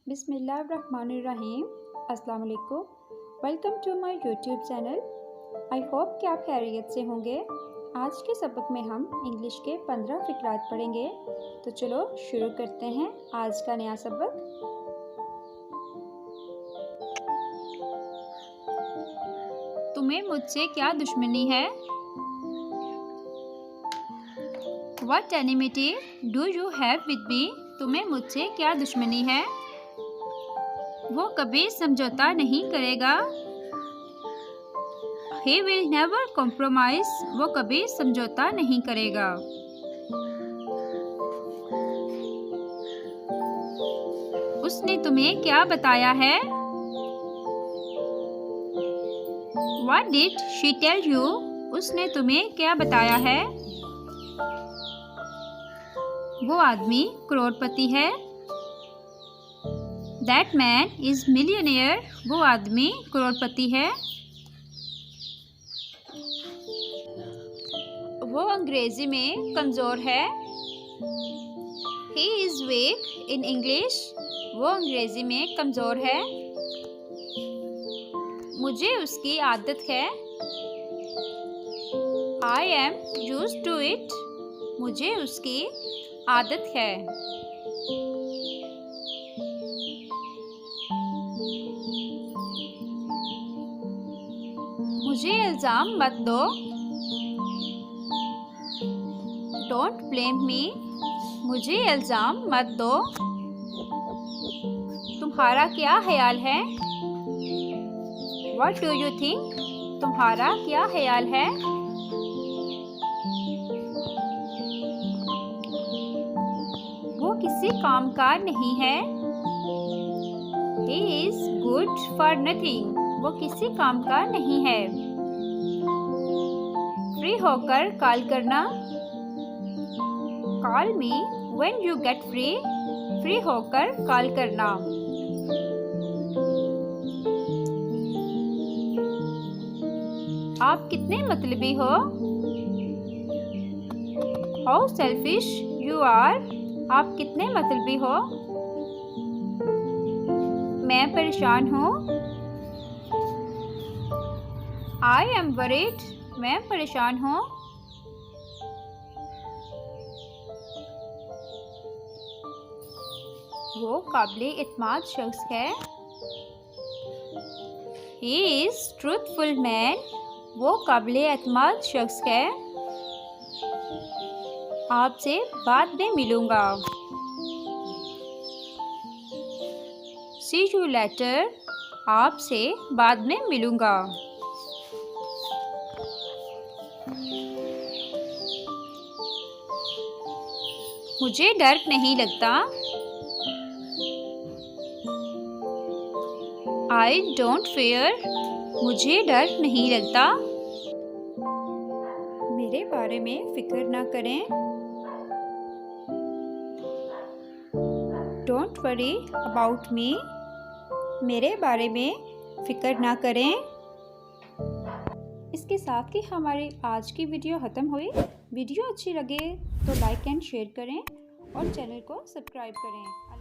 बिस्मिल्लाहिर्रहमानिर्रहीम। अस्सलाम वालेकुम। Welcome to my YouTube channel. I hope कि आप खैरियत से होंगे। आज के सबक में हम इंग्लिश के 15 फ़िक्रात पढ़ेंगे। तो चलो शुरू करते हैं आज का नया सबक। तुम्हें मुझसे क्या दुश्मनी है? What enmity do you have with me? तुम्हें मुझसे क्या दुश्मनी है? वो कभी समझौता नहीं करेगा। He will never compromise. वो कभी समझौता नहीं करेगा। उसने तुम्हें क्या बताया है? What did she tell you? उसने तुम्हें क्या बताया है? वो आदमी करोड़पति है। That man is millionaire. वो आदमी करोड़पति है। वो अंग्रेजी में कमज़ोर है। He is weak in English. वो अंग्रेजी में कमज़ोर है। मुझे उसकी आदत है। I am used to it. मुझे उसकी आदत है। मुझे इल्ज़ाम मत दो। Don't blame me. मुझे इल्ज़ाम मत दो। तुम्हारा क्या ख्याल है? What do you think? तुम्हारा क्या ख्याल है? वो किसी काम का नहीं है। He is good for nothing. वो किसी काम का नहीं है। फ्री होकर कॉल करना। Call me when you get free. Free होकर कॉल करना। आप कितने मतलबी हो? How selfish you are. आप कितने मतलबी हो? मैं परेशान हूँ। I am worried. मैं परेशान हूँ। वो काबिले एतमाद शख्स है। He is truthful man. वो काबिले एतमाद शख्स है। आपसे बाद में मिलूँगा। See you later. आपसे बाद में मिलूँगा। मुझे डर नहीं लगता। I don't fear. मुझे डर नहीं लगता। मेरे बारे में फिक्र ना करें। Don't worry about me. मेरे बारे में फिक्र ना करें। इसके साथ ही हमारी आज की वीडियो ख़त्म हुई। वीडियो अच्छी लगे तो लाइक एंड शेयर करें और चैनल को सब्सक्राइब करें।